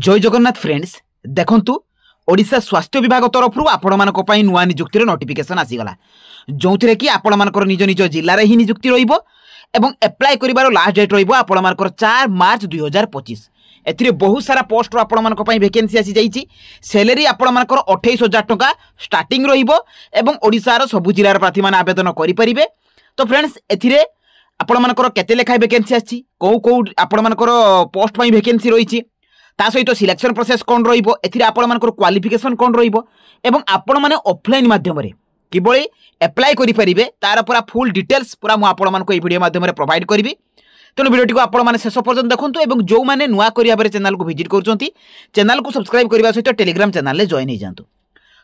जय जगन्नाथ फ्रेंड्स देखंतु ओडिशा स्वास्थ्य विभाग तरफ आपण मानक पई नुआ नियुक्तिर नोटिफिकेशन आसीगला जो थे कि आपण मानकर निज निज जिले में ही नियुक्ति रहिबो एवं एप्लाय करिवार लास्ट डेट रहिबो आपण मानकर 4 मार्च 2025। एथिरे बहुत सारा पोस्ट आपण मानक पई वैकेंसी आसी जाईची। सैलरी आपण मानकर 28,000 टका स्टार्टिंग रहिबो एवं ओडिसा रो सब जिल्लार प्रार्थी मान आवेदन करि परिबे। तो फ्रेंड्स एथिरे आपण मानकर केते लेखाय वैकेंसी आसी को आपण मानकर पोस्ट पई वैकेंसी रहिची ता सहित सिलेक्शन प्रोसेस कौन रहिबो एथिरे आपण मानकर क्वालिफिकेशन कौन रहिबो एवं आपण माने ऑफलाइन माध्यम रे किबळे एप्लाय करि परिबे तार पूरा फुल डिटेल्स पूरा मु आपण मानको ए वीडियो माध्यम रे प्रोवाइड करिवि। तेणु वीडियोटी को आपण माने शेष पर्यंत देखंतु एवं जो माने नुआ करिया बारे चैनल को विजिट करचंती चैनल को सब्सक्राइब करबा सहित टेलीग्राम चैनल ले जॉइन हो जांतु।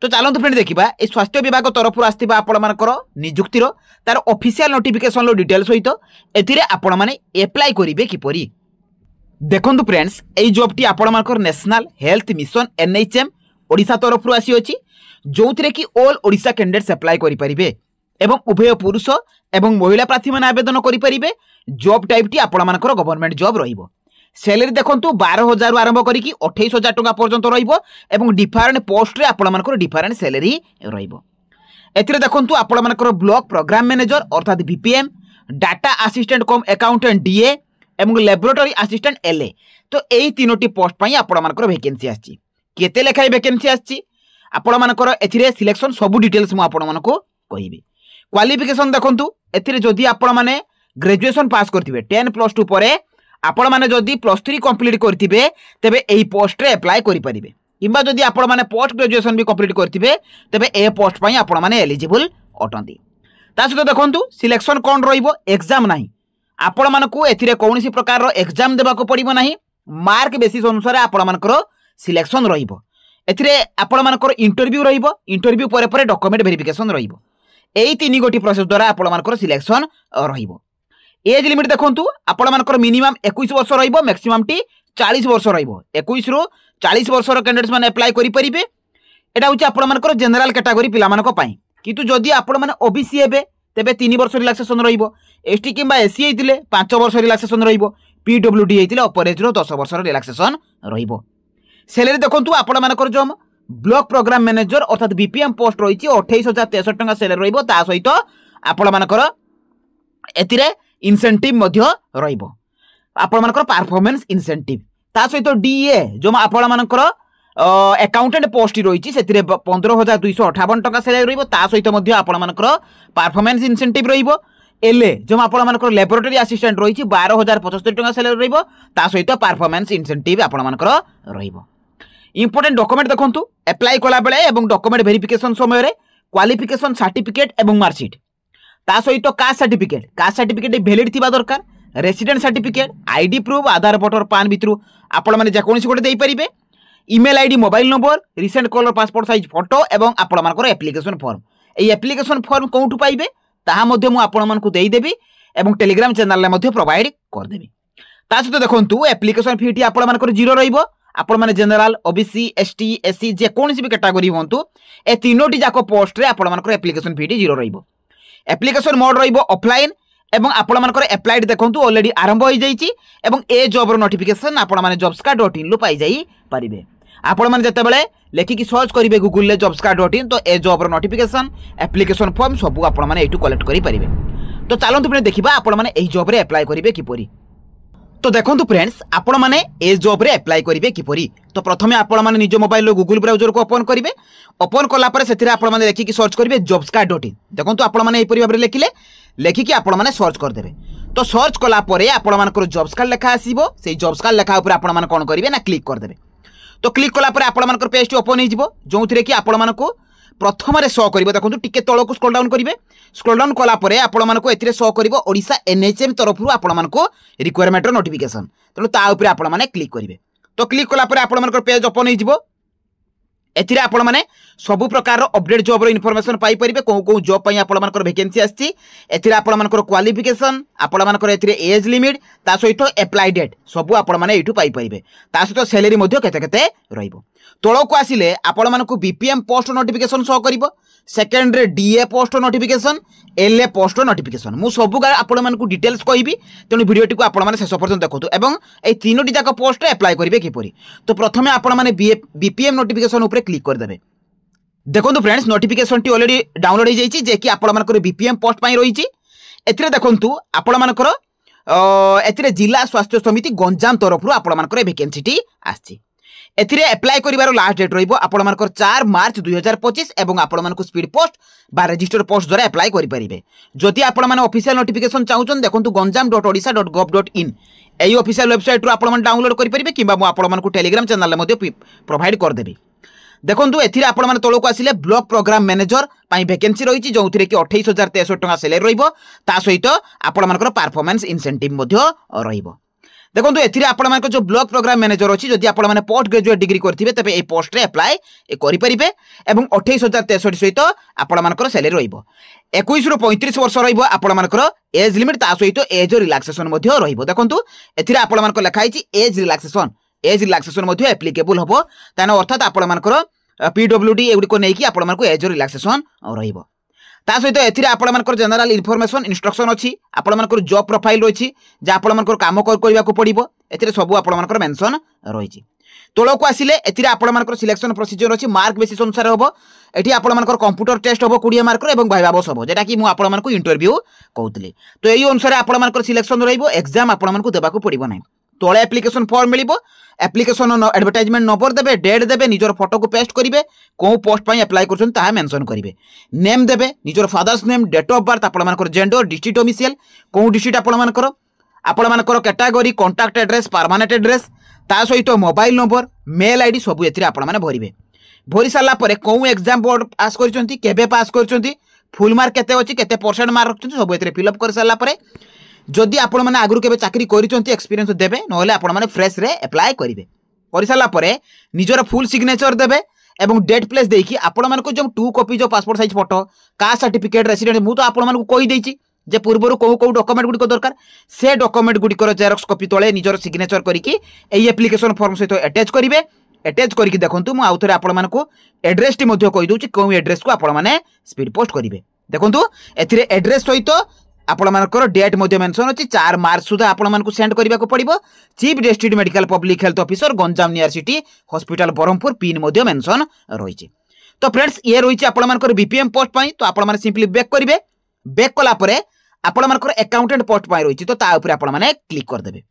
तो चलंतु फ्रेंड देखिबा ए स्वास्थ्य विभाग तरफ आस्थिबा आपण मानकर नियुक्तिर तार ऑफिशियल नोटिफिकेशन लो डिटेल्स सहित एथिरे आपण माने एप्लाय करिवे किपरि देखंतु फ्रेंड्स एई जॉब आपण मानकर national health mission NHM Odisha तरफ आसी अछि जो थे कि ऑल ओडिशा कैंडिडेट्स अप्लाई करि परिबे एवं उभय पुरुष एवं महिला प्रार्थी मान आवेदन करि परिबे। जॉब टाइप टी आपण मानकर गवर्नमेंट जॉब रहिबो। सैलरी देखंतु 12,000 रु आरंभ करिकि 28,000 टका पर्यंत रहिबो एवं डिफरेंट पोस्ट रे आपण मानकर डिफरेंट सैलरी रहिबो। एथिरे देखंतु आपण मानकर ब्लॉक प्रोग्राम मैनेजर अर्थात बीपीएम डाटा असिस्टेंट कम अकाउंटेंट डीए एवं लैबोरेटरी असिस्टेंट एलए तो एई तीनोटी पोस्ट पई आपण मानकर वैकेंसी आछि। केते लेखाय वैकेंसी आछि आपण मानकर एथिरे सिलेक्शन सब डिटेल्स मु आपण मानको कहिबी। क्वालिफिकेशन देखंतु एथिरे जदी आपण माने ग्रेजुएशन पास करथिबे 10+2 परे आपण माने जदी +3 कंप्लीट करथिबे तबे एई पोस्ट रे अप्लाई करि परिबे किबा जदी आपण माने पोस्ट ग्रेजुएशन भी कंप्लीट करथिबे तबे ए पोस्ट पई आपण माने एलिजिबल अटंती। ता सहित देखंतु सिलेक्शन कोन रहिबो एग्जाम नाही आपण मानकू एथिरे कोनोसी प्रकार रो एग्जाम देबाको पड़िबो नाही मार्क बेसिस अनुसार आपण मानकर सिलेक्शन रहिबो। एथिरे आपण मानकर इंटरव्यू रहिबो इंटरव्यू परे परे डॉक्यूमेंट वेरिफिकेशन रहिबो एई तीनी गोटी प्रोसेस द्वारा आपण मानकर सिलेक्शन रहिबो। एज लिमिट देखंतु आपण मानकर मिनिमम 21 वर्ष रहिबो मैक्सिमम टी 40 वर्ष रहिबो। 21 रु 40 वर्ष रो कैंडिडेट्स माने अप्लाई करि परिबे। एटा होची आपण मानकर जनरल कैटेगरी पिला मानको पई किंतु जदी आपण माने ओबीसी हेबे तेबे 3 वर्ष रिलैक्सेशन रहिबो। एसटी किंबा एससी हेतिले 5 वर्ष रिलैक्सेशन रहिबो। पीडब्ल्यूडी हेतिले अपर एज रो 10 वर्ष रिलैक्सेशन रहिबो। सैलरी देखंतु आपण मानकर जो ब्लॉक प्रोग्राम मैनेजर अर्थात बीपीएम पोस्ट रही 28,063 टका सैलरी रहिबो ता सहित आपण मानकर एतिरे इंसेंटिव मध्य रहिबो आपण मानकर परफॉर्मेंस इंसेंटिव ता सहित डीए जो आपण मानकर अकाउंटेंट पोस्ट रही से 15,258 टका सैलरी रहिबो ता सहित मध्य आपण मानकर परफॉर्मेंस इंसेंटिव रहिबो। एलए जो आपण मानकर लैबोरेटरी असिस्टेंट रही 12,075 टका सैलरी रहिबो ता सहित परफॉर्मेंस इंसेंटिव आपण मानकर रहिबो। इंपोर्टेंट डॉक्यूमेंट देखंतु अप्लाई कला बेले एवं डॉक्यूमेंट वेरिफिकेशन समय रे क्वालिफिकेशन सर्टिफिकेट एवं मार्कशीट ता सहित कास्ट सर्टिफिकेट वैलिड थिबा दरकार। Resident certificate ID proof Aadhaar voter PAN भितरु आपण माने जेकोनसी गोटे देई परिबे। Email ID mobile number recent colour passport size photo एवं आपण मानकर एप्लिकेशन फॉर्म एई एप्लिकेशन फॉर्म कोउठु पाइबे ताहा मध्य मु आपण मानकु देई देबी एवं टेलीग्राम चैनल ले मध्य प्रोवाइड कर देबी। ता सहित देखंतु एप्लिकेशन फी टी आपण मानकर जीरो रहिबो। आपण माने जनरल ओबीसी एसटी एससी जे कोनसी भी कैटेगरी होंतु ए तीनोटी जाको पोस्ट रे आपण मानकर एप्लिकेशन फी टी जीरो रहिबो। एप्लिकेशन मोड रहिबो ऑफलाइन एवं आपण मानकर अप्लाइड देखंतु ऑलरेडी आरंभ होई जाईची एवं ए जॉब रो नोटिफिकेशन आपण माने jobscard.in लो पाई जाई परिबे। आपण माने जते बेले लेखि कि सर्च करिवे गूगल ले jobscard.in तो ए जॉब रो नोटिफिकेशन एप्लिकेशन फॉर्म सब आपण माने एटू कलेक्ट करि परिबे। तो चलंतु फ्रेंड देखिबा आपण माने एही जॉब रे अप्लाई करिवे किपरि। तो देखंतु फ्रेंड्स आपण माने ए जॉब रे अप्लाई करिवे किपरि। तो प्रथमे आपण माने निज मोबाइल लो गूगल ब्राउजर को ओपन करिवे। ओपन कला पर सेथिरे आपण माने लेखि कि सर्च करिवे jobscard.in देखंतु आपण माने एही परि भाबरे लेखि कि आपण माने सर्च कर देबे। तो सर्च कला परे आपण मानकर jobscard लेखा आसीबो सेही jobscard लेखा ऊपर आपण माने कोन करिवे ना क्लिक कर देबे। तो क्लिक कला परे आपण मानकर पेज ओपन हो जिवो जोंथिरे कि आपण मानको प्रथम रे शो करिवो। देखंतु टिके तळको स्क्रॉल डाउन करिवे। स्क्रॉल डाउन कला परे आपण मानको एथिरे शो करिवो ओडिशा एनएचएम तरफरु आपण मानको रिक्वायरमेंट रो नोटिफिकेशन तेणु ता ऊपर आपण माने क्लिक करिवे। तो क्लिक कला परे आपण मानकर पेज ओपन हो जिवो। एथिरे आपण माने सबु प्रकार रो अपडेट जॉब रो इन्फॉर्मेशन पाई परिबे को जॉब पई आपण मानकर वैकेंसी आछि। एथिरे आपण मानकर क्वालिफिकेशन आपण मानकर एथिरे एज लिमिट ता सहित अप्लाई डेट सबु आपण माने एठु पाई परिबे ता सहित सैलरी मध्ये केते केते रहिबो। तळको आसिले आपण मानकु बीपीएम पोस्ट नोटिफिकेशन शो करिवो सेकेंड रे DA post notification LA post notification मु सब आपको डिटेल्स कहबी तेणु भिडियोटी को आपण शेष पर्यटन देखो एवं ये तीनोटी जाक पोस्ट एप्लाय करेंगे किपरि। तो प्रथमे आपण बीपीएम नोटिफिकेशन उपर क्लिक करदे। देखो friends notification T already download हो जाइए जे कि आपण बीपीएम पोस्ट पाई रही एथिरे देखंतु आपण मानकर एथिरे जिला स्वास्थ्य समिति गंजाम तरफ आपण वैकेंसी टी आछि। एथिरे एप्लाय करिवार लास्ट डेट रहिबो आपण मानकर 4 मार्च 2025 एवं आपण मानक स्पीड पोस्ट बा रजिस्टर पोस्ट द्वारा एप्लाय करि परिबे। जदि आपण माने ऑफिशियल नोटिफिकेशन चाहुचन देखंतु ganjam.odisha.gov.in एई ऑफिशियल वेबसाइट रो आपण माने डाउनलोड करि परिबे किबा मु आपण मानक टेलीग्राम चैनल ले मध्ये प्रोवाइड कर देबी। देखंतु एथिरे आपण माने तळको आसिले ब्लॉक प्रोग्राम मैनेजर पाई वैकेंसी रहिछि जोंथिरे कि 28063 टका सैलरी रहिबो ता सहित आपण मानकर परफॉर्मेंस इंसेंटिव मध्ये रहिबो। देखो एथिरे आपण मानक जो ब्लॉक प्रोग्राम मैनेजर अछि जदि आपण माने पोस्ट ग्रेजुएट डिग्री करथिबे तबे ए पोस्ट रे अप्लाई करि परिबे एवं 28063 सहित आपण मानकर सैलरी रहिबो। 21 रु 35 वर्ष रहिबो आपण मानकर एज लिमिट ता सहित एज रिलैक्सेशन मध्ये रहिबो। देखंतु एथिरे आपण मानक लिखा आइछि एज रिलैक्सेशन मध्ये एप्लीकेबल हबो ताने अर्थात आपण मानकर पीडब्ल्यूडी एगुडी को नेकी आपण मानक एज रिलैक्सेशन रहिबो। ता सहित एथिरे आपण मानकर जनरल इन्फॉर्मेशन इंस्ट्रक्शन अछि आपण मानकर जॉब प्रोफाइल रहिछि जे आपण मानकर काम करबा को पड़िबो एथिरे सब आपण मानकर मेंशन रहिछि। तोलो को आसिले एथिरे आपण मानकर सिलेक्शन प्रोसीजर अछि मार्क बेसिस अनुसार होबो। एठी आपण मानकर कंप्यूटर टेस्ट होबो 20 मार्क एवं भाइबा बस होबो जेटा कि मु आपण मानकर इंटरव्यू कहउतली। तो एई अनुसार आपण मानकर सिलेक्शन रहिबो एग्जाम आपण मानकर देबा को पड़िबो नै। तोळे एप्लीकेशन फॉर्म मिलिबो एप्लीकेशन एडवर्टाइजमेंट नंबर देबे डेट देबे निजर फोटो को पेस्ट करिवे को पोस्ट पई अप्लाई करछन ता मेंशन करिवे नेम देबे निजर father's name date of birth आपण मानकर जेंडर डिस्ट्रिक्ट डोमिसाइल को डिस्ट्रिक्ट आपण मानकर category contact address permanent address ता सहित मोबाइल नंबर मेल आईडी सब एथिरे आपण माने भरिवे। भरि साला परे को एग्जाम बोर्ड पास करछंती केबे पास करछंती फुल मार्क केते अछि केते परसेंट मार्क रखछंती सब एथिरे फिल अप कर साला परे जदि आपण माने आगुरु केबे चाकरी करिसंती एक्सपीरियंस देबे नहले आपण माने फ्रेश रे अप्लाई करिवे। करि साला परे निजर फुल सिग्नेचर देबे एवं डेट प्लेस देकी आपण मानको जो 2 कॉपी जो passport size photo caste certificate resident मु तो आपण मानको कहि देछि जे पूर्वरु को डॉक्यूमेंट गुडी को दरकार से डॉक्यूमेंट गुडी को जेरॉक्स कॉपी तळे निजर सिग्नेचर करिकी एई एप्लीकेशन फॉर्म सहित अटैच करिवे। अटैच करिकी देखंतु मु आउथरे आपण मानको एड्रेस टी मध्ये कहि दोछि को एड्रेस को आपण माने स्पीड पोस्ट करिवे। देखंतु एथिरे एड्रेस सहित आपण मानकर डेट मध्ये मेंशन अछि 4 मार्च सुधा आपण मानको सेंड करिबा को पड़िबो। Chief district medical public health officer Ganjam near city hospital Berhampur pin मध्ये मेंशन रहिछि। तो फ्रेंड्स ये रहिछि आपण मानकर बीपीएम पोस्ट पई तो आपण माने सिंपली बैक करिवे। बैक कला परे आपण मानकर अकाउंटेंट पोस्ट पई रहिछि तो ता ऊपर आपण माने क्लिक कर देबे।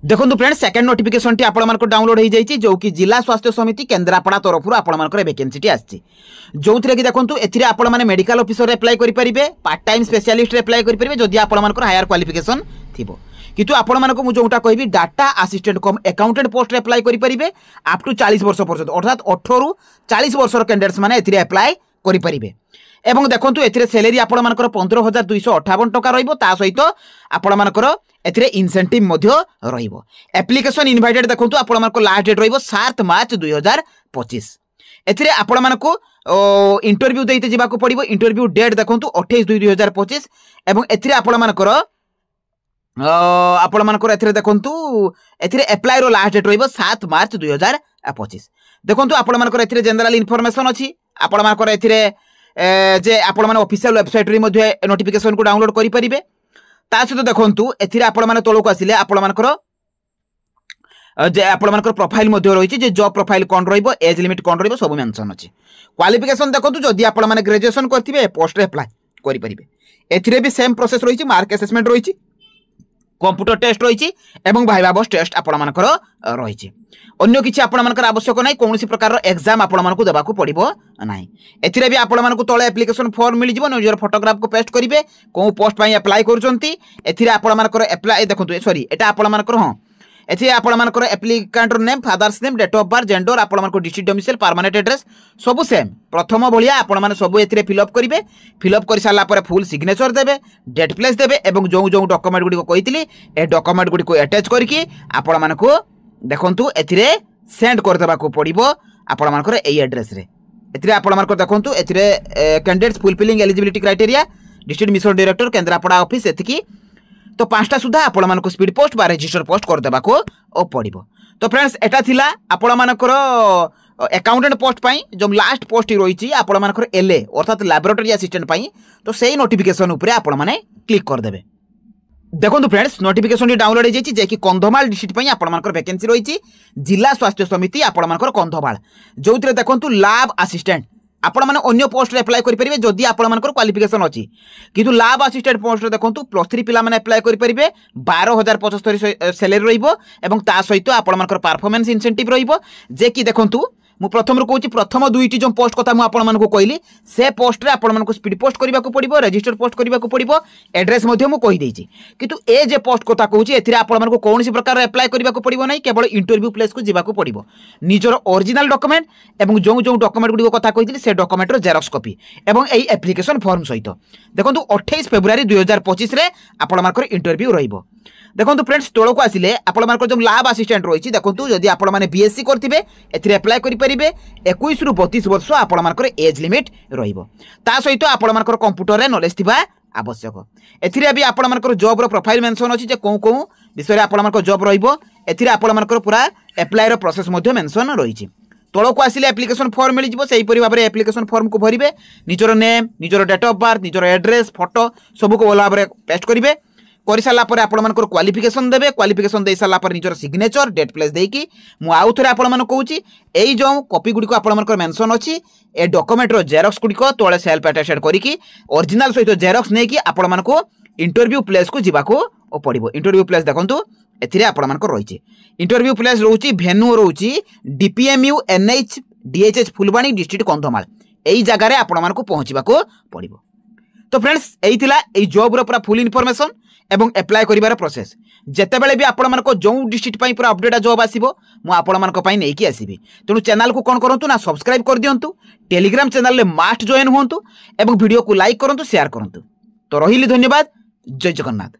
देखो फ्रेंड्स सेकेंड नोटिफिकेशन टी आपण मानकर डाउनलोड हो जाइए जो कि जिला स्वास्थ्य समिति केन्द्रापड़ा तरफ आपण मानकर वैकेंसी टी आछि जो कि देखो एथिरे आपण माने मेडिकल ऑफिसर अप्लाई करि परिबे पार्ट टाइम स्पेशलिस्ट अप्लाई करि परिबे जदि आपण मानकर हायर क्वालिफिकेशन थिबो किंतु आपण मानको मु जोटा कहबी डाटा असिस्टेंट कम अकाउंटेंट पोस्ट अप्लाई करि परिबे अप टू 40 वर्ष पर्यंत अर्थात 18 रु 40 वर्षर कैंडिडेट्स माने एथिरे अप्लाई करि परिबे। एवं देखंतु एथिरे सैलरी आपण मानकर 15258 टका रहिबो ता सहित आपण मानकर एथिरे इंसेंटिव मध्ये रहिबो। एप्लीकेशन इनवाइटेड देखंतु आपण मानकर लास्ट डेट रहिबो 7 मार्च 2025। एथिरे आपण मानको इंटरव्यू देइते जिबा को पड़िबो। इंटरव्यू डेट देखंतु 28/2/2025 एवं एथिरे आपण मानकर एथिरे देखंतु एथिरे अप्लाई रो लास्ट डेट रहिबो 7 मार्च 2025। देखंतु आपण मानकर एथिरे जनरल इन्फॉर्मेशन अछि आपण मानकर एथिरे जे आपण माने ऑफिशियल वेबसाइट रे मध्ये नोटिफिकेशन को डाउनलोड करि परिबे। ता सहित देखंतु एथिरे आपण माने तळो को आसिले आपण मानकर जे आपण मानकर प्रोफाइल मध्ये रहिछि जे जॉब प्रोफाइल कोन रहिबो एज लिमिट कोन रहिबो सब मेंशन अछि। क्वालिफिकेशन देखंतु जदि आपण माने ग्रेजुएशन करथिबे पोस्ट रे अप्लाई करि परिबे। एथिरे भी सेम प्रोसेस रहिछि मार्क असेसमेंट रहिछि कंप्यूटर टेस्ट रहिछि एवं भाइबा बस टेस्ट आपण मानकर रहिछि। अन्य किछि आपण मानकर आवश्यक नै कोनोसी प्रकार रो एग्जाम आपण मानको देबा को पड़िबो नै। एथिरे भी आपण मानको तळे एप्लीकेशन फॉर्म मिलि जिवो निजर फोटोग्राफ को पेस्ट करिवे को पोस्ट पई अप्लाई करचंती एथिरे आपण मानकर अप्लाई देखंतु सॉरी एटा आपण मानकर हां एथिरे आपण मानकर applicant name father's name date of birth gender आपण मानको डिस्ट्रिक्ट डोमिसाइल परमानेंट एड्रेस सब सेम प्रथम भलिया आपण माने सब एथिरे फिल अप करिवे। फिल अप कर साला पर फुल सिग्नेचर देबे डेट प्लेस देबे एवं जो डॉक्यूमेंट गुडी को कहितली ए डॉक्यूमेंट गुडी को अटैच करके आपण मानको देखंतु एथिरे सेंड कर देबा को पड़िबो आपण मानकर एई एड्रेस रे। एथिरे आपण मानकर देखंतु एथिरे candidates fulfilling eligibility criteria district mission director Kendrapara office एथिकी तो 5टा सुधा आपण मानको स्पीड पोस्ट बा रजिस्टर पोस्ट कर देबा को पड़िबो। तो फ्रेंड्स एटा थिला आपण मानकर अकाउंटेंट पोस्ट पाई जो लास्ट पोस्ट रही आपर एलए अर्थात लैबोरेटरी असिस्टेंट पाई तो सही नोटिफिकेशन उपरे आपण माने क्लिक कर देबे। देखो फ्रेंड्स नोटिफिकेशन डाउनलोड हो जाए कि कंधमाल डिस्ट्रिक्ट आपर वैकेंसी रही जिला स्वास्थ्य समिति आपर कंधमाल जो देखो लैब असिस्टेंट आपण मैंने अन्य पोस्ट एप्लाय करेंगे जदि आपर क्वालिफिकेशन अच्छी किंतु लैब असिस्टेंट पोस्ट देखो +3 पिला माने एप्लाय करेंगे 12,075 सैलरी रहा सहित आपर परफॉर्मेंस इंसेंटिव रे कि देखो मु प्रथम कहूँ प्रथम दुईटी जो पोस्ट कथा मुझे कहली से पोस्ट रे आपको स्पीड पोस्ट करने को पड़ो रजिस्टर पोस्ट करने को पड़ो एड्रेस मुझे किंतु ए जे पोस्ट कथा कहूँ आपको कौन प्रकार एप्लाय करने को पड़ो ना केवल इंटरव्यू प्लेस को जावाक पड़ो निजर ओरिजिनल डॉक्यूमेंट और जो जो डॉक्यूमेंट गुड़ी कथा कही से डॉक्यूमेंट जेरॉक्स कॉपी और यही एप्लिकेशन फॉर्म सहित देखो 28 फेब्रुआरी 2025 रे आपको इंटरव्यू रहिबो। देखो फ्रेंड्स तौल को आसिले आपर जो लैब असिस्टेंट रही देखो जदि आप बीएससी करेंगे एप्लाय करेंगे 21 रु 32 वर्ष आपर एज लिमिट ता सहित आपर कंप्यूटर नॉलेज थिबा आवश्यक। एथिरे भी आपर जॉब प्रोफाइल मेंशन अच्छी कौ कौ विषय आपर जॉब रही पूरा एप्लायर प्रोसेस मेंशन रही। तौल को आसिले एप्लिकेशन फॉर्म मिल जाए भाव में एप्लिकेशन फॉर्म को भरवे निजर नेम निजर डेट ऑफ बर्थ निजर एड्रेस फोटो सबको भल भाव में पेस्ट करेंगे कर सारापर आपर क्वालिफिकेशन देवे क्वालिफिकेशन दे सारापर निजर सिग्नेचर डेट प्लेस देकी मु आउ थे आपको कहूँ यही जो कॉपी गुड़ी आपर मेंशन अच्छी ए डॉक्यूमेंट जेरॉक्स गुड़िक तले सेल्फ अटेस्टेड करके ओरिजिनल सहित जेरॉक्स नहीं कि आपण को इंटरव्यू प्लेस को जावाक पड़ो। इंटरव्यू प्लेस देखो एथिरे आपणकर रही इंटरव्यू प्लेस रोची भेन्यू रोची DPMU NH DHH Phulbani district Kandhamal यही जगार आपण को पहुँचवा पड़ो। तो फ्रेंड्स यही जॉब पूरा फुल इनफॉरमेशन एवं एप्लाय करिवार प्रोसेस जेतेबेले भी आपण जो डिस्ट्रिक्ट पूरा अपडेट जॉब आसीबो मु आपण नहीं आसबि तेणु चैनल को कौन करूँ ना सब्सक्राइब कर दिंतु टेलीग्राम चैनल में मास्ट जॉइन हुंतु एवं वीडियो को लाइक करूँ शेयर करूँ। तो रही धन्यवाद। जय जगन्नाथ।